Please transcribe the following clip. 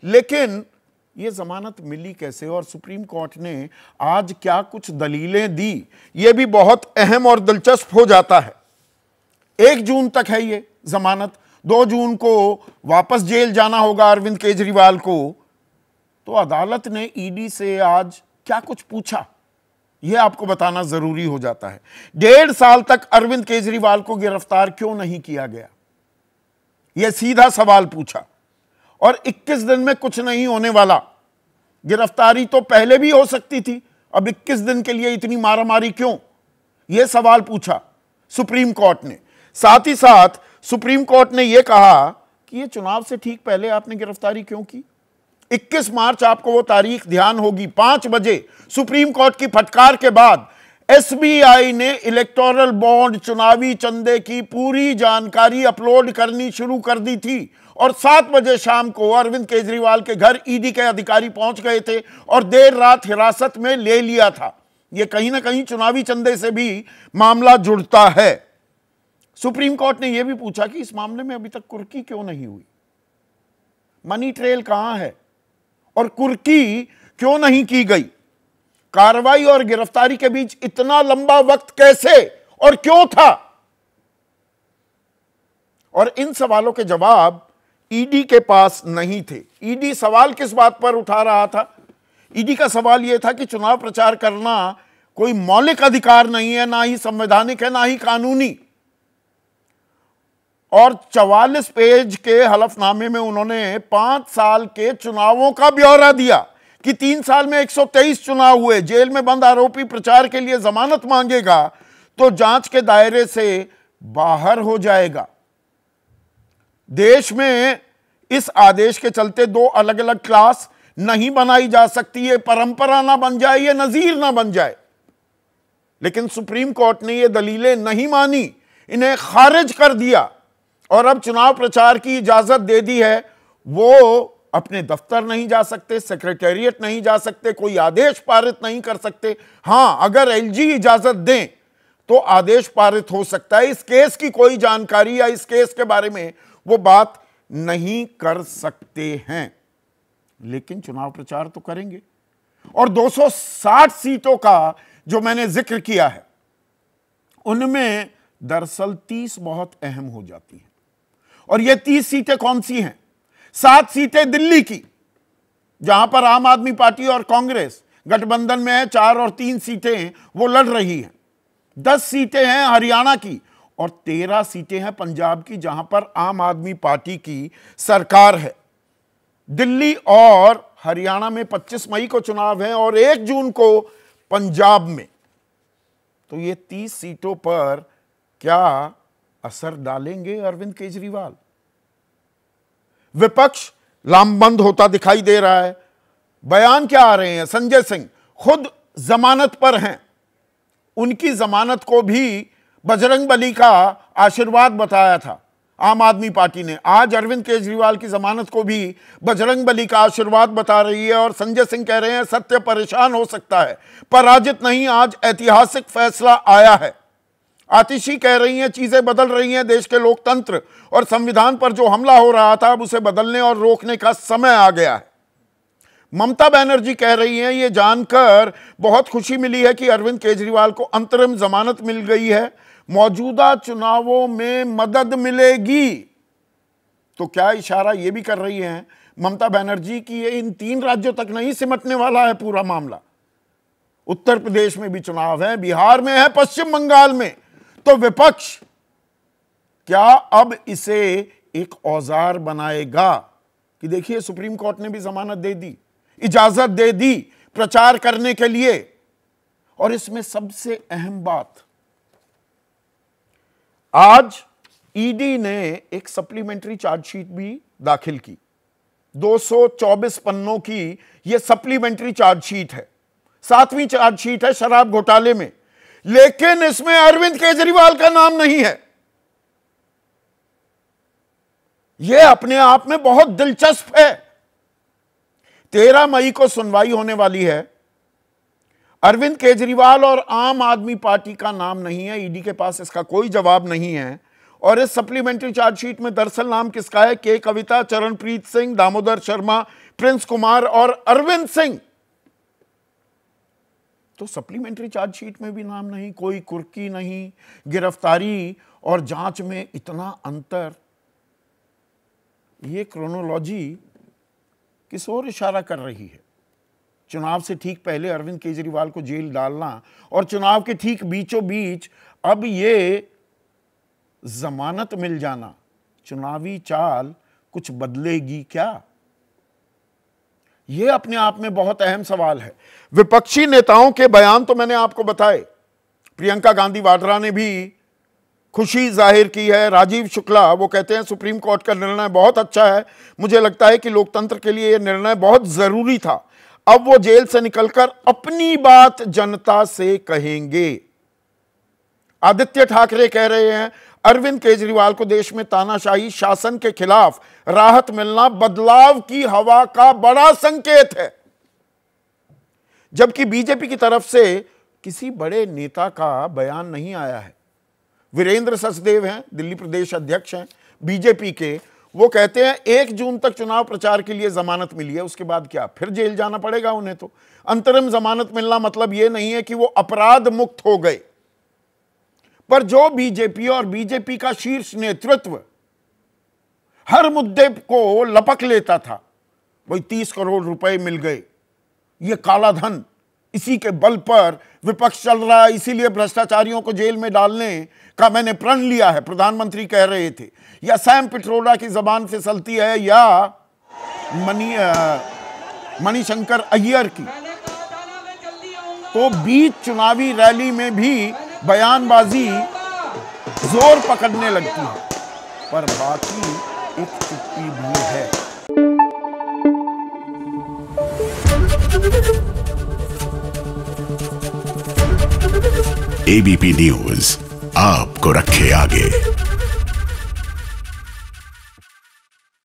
लेकिन ये जमानत मिली कैसे और सुप्रीम कोर्ट ने आज क्या कुछ दलीलें दी, ये भी बहुत अहम और दिलचस्प हो जाता है। 1 जून तक है ये जमानत, 2 जून को वापस जेल जाना होगा अरविंद केजरीवाल को। तो अदालत ने ईडी से आज क्या कुछ पूछा, यह आपको बताना जरूरी हो जाता है। 1.5 साल तक अरविंद केजरीवाल को गिरफ्तार क्यों नहीं किया गया, यह सीधा सवाल पूछा। और 21 दिन में कुछ नहीं होने वाला, गिरफ्तारी तो पहले भी हो सकती थी, अब 21 दिन के लिए इतनी मारामारी क्यों, यह सवाल पूछा सुप्रीम कोर्ट ने। साथ ही साथ सुप्रीम कोर्ट ने यह कहा कि यह चुनाव से ठीक पहले आपने गिरफ्तारी क्यों की। 21 मार्च आपको वो तारीख ध्यान होगी, 5 बजे सुप्रीम कोर्ट की फटकार के बाद एसबीआई ने इलेक्टोरल बॉन्ड चुनावी चंदे की पूरी जानकारी अपलोड करनी शुरू कर दी थी और 7 बजे शाम को अरविंद केजरीवाल के घर ईडी के अधिकारी पहुंच गए थे और देर रात हिरासत में ले लिया था। यह कहीं ना कहीं चुनावी चंदे से भी मामला जुड़ता है। सुप्रीम कोर्ट ने यह भी पूछा कि इस मामले में अभी तक कुर्की क्यों नहीं हुई, मनी ट्रेल कहां है और कुर्की क्यों नहीं की गई, कार्रवाई और गिरफ्तारी के बीच इतना लंबा वक्त कैसे और क्यों था। और इन सवालों के जवाब ईडी के पास नहीं थे। ईडी सवाल किस बात पर उठा रहा था, ईडी का सवाल यह था कि चुनाव प्रचार करना कोई मौलिक अधिकार नहीं है, ना ही संवैधानिक है, ना ही कानूनी। और 44 पेज के हलफनामे में उन्होंने 5 साल के चुनावों का ब्यौरा दिया कि 3 साल में 123 चुनाव हुए। जेल में बंद आरोपी प्रचार के लिए जमानत मांगेगा तो जांच के दायरे से बाहर हो जाएगा। देश में इस आदेश के चलते 2 अलग अलग क्लास नहीं बनाई जा सकती, ये परंपरा ना बन जाए, ये नजीर ना बन जाए। लेकिन सुप्रीम कोर्ट ने ये दलीलें नहीं मानी, इन्हें खारिज कर दिया और अब चुनाव प्रचार की इजाजत दे दी है। वो अपने दफ्तर नहीं जा सकते, सेक्रेटेरिएट नहीं जा सकते, कोई आदेश पारित नहीं कर सकते। हां, अगर एलजी इजाजत दें तो आदेश पारित हो सकता है। इस केस की कोई जानकारी या इस केस के बारे में वो बात नहीं कर सकते हैं, लेकिन चुनाव प्रचार तो करेंगे। और 260 सीटों का जो मैंने जिक्र किया है, उनमें दरअसल 30 बहुत अहम हो जाती हैं। और ये 30 सीटें कौन सी हैं? 7 सीटें दिल्ली की, जहां पर आम आदमी पार्टी और कांग्रेस गठबंधन में है, 4 और 3 सीटें वो लड़ रही हैं। 10 सीटें हैं हरियाणा की और 13 सीटें हैं पंजाब की, जहां पर आम आदमी पार्टी की सरकार है। दिल्ली और हरियाणा में 25 मई को चुनाव है और 1 जून को पंजाब में। तो ये 30 सीटों पर क्या असर डालेंगे अरविंद केजरीवाल? विपक्ष लामबंद होता दिखाई दे रहा है। बयान क्या आ रहे हैं? संजय सिंह खुद जमानत पर हैं, उनकी जमानत को भी बजरंगबली का आशीर्वाद बताया था आम आदमी पार्टी ने। आज अरविंद केजरीवाल की जमानत को भी बजरंगबली का आशीर्वाद बता रही है। और संजय सिंह कह रहे हैं सत्य परेशान हो सकता है, पराजित नहीं, आज ऐतिहासिक फैसला आया है। आतिशी कह रही हैं चीजें बदल रही हैं, देश के लोकतंत्र और संविधान पर जो हमला हो रहा था अब उसे बदलने और रोकने का समय आ गया है। ममता बनर्जी कह रही हैं ये जानकर बहुत खुशी मिली है कि अरविंद केजरीवाल को अंतरिम जमानत मिल गई है, मौजूदा चुनावों में मदद मिलेगी। तो क्या इशारा यह भी कर रही हैं ममता बनर्जी की ये इन 3 राज्यों तक नहीं सिमटने वाला है पूरा मामला? उत्तर प्रदेश में भी चुनाव है, बिहार में है, पश्चिम बंगाल में। तो विपक्ष क्या अब इसे एक औजार बनाएगा कि देखिए सुप्रीम कोर्ट ने भी जमानत दे दी, इजाजत दे दी प्रचार करने के लिए। और इसमें सबसे अहम बात, आज ईडी ने एक सप्लीमेंट्री चार्जशीट भी दाखिल की। 224 पन्नों की यह सप्लीमेंट्री चार्जशीट है, 7वीं चार्जशीट है शराब घोटाले में, लेकिन इसमें अरविंद केजरीवाल का नाम नहीं है। यह अपने आप में बहुत दिलचस्प है। 13 मई को सुनवाई होने वाली है। अरविंद केजरीवाल और आम आदमी पार्टी का नाम नहीं है, ईडी के पास इसका कोई जवाब नहीं है। और इस सप्लीमेंट्री चार्जशीट में दरअसल नाम किसका है? के कविता, चरणप्रीत सिंह, दामोदर शर्मा, प्रिंस कुमार और अरविंद सिंह। तो सप्लीमेंट्री चार्जशीट में भी नाम नहीं, कोई कुर्की नहीं, गिरफ्तारी और जांच में इतना अंतर। ये क्रोनोलॉजी किस ओर इशारा कर रही है? चुनाव से ठीक पहले अरविंद केजरीवाल को जेल डालना और चुनाव के ठीक बीचों बीच अब ये जमानत मिल जाना, चुनावी चाल कुछ बदलेगी क्या? यह अपने आप में बहुत अहम सवाल है। विपक्षी नेताओं के बयान तो मैंने आपको बताए। प्रियंका गांधी वाड्रा ने भी खुशी जाहिर की है। राजीव शुक्ला वो कहते हैं सुप्रीम कोर्ट का निर्णय बहुत अच्छा है, मुझे लगता है कि लोकतंत्र के लिए यह निर्णय बहुत जरूरी था। अब वो जेल से निकलकर अपनी बात जनता से कहेंगे। आदित्य ठाकरे कह रहे हैं अरविंद केजरीवाल को देश में तानाशाही शासन के खिलाफ राहत मिलना बदलाव की हवा का बड़ा संकेत है। जबकि बीजेपी की तरफ से किसी बड़े नेता का बयान नहीं आया है। वीरेंद्र सचदेव हैं, दिल्ली प्रदेश अध्यक्ष हैं बीजेपी के, वो कहते हैं 1 जून तक चुनाव प्रचार के लिए जमानत मिली है, उसके बाद क्या फिर जेल जाना पड़ेगा उन्हें? तो अंतरिम जमानत मिलना मतलब यह नहीं है कि वो अपराध मुक्त हो गए। पर जो बीजेपी और बीजेपी का शीर्ष नेतृत्व हर मुद्दे को लपक लेता था, वही 30 करोड़ रुपए मिल गए, ये काला धन, इसी के बल पर विपक्ष चल रहा है, इसीलिए भ्रष्टाचारियों को जेल में डालने का मैंने प्रण लिया है, प्रधानमंत्री कह रहे थे। या सैम पिट्रोडा की जबान फिसलती है या मणिशंकर अय्यर की। तो बीच चुनावी रैली में भी बयानबाजी जोर पकड़ने लगती है, पर बाकी एक चुप्पी भी है। एबीपी न्यूज आपको रखे आगे।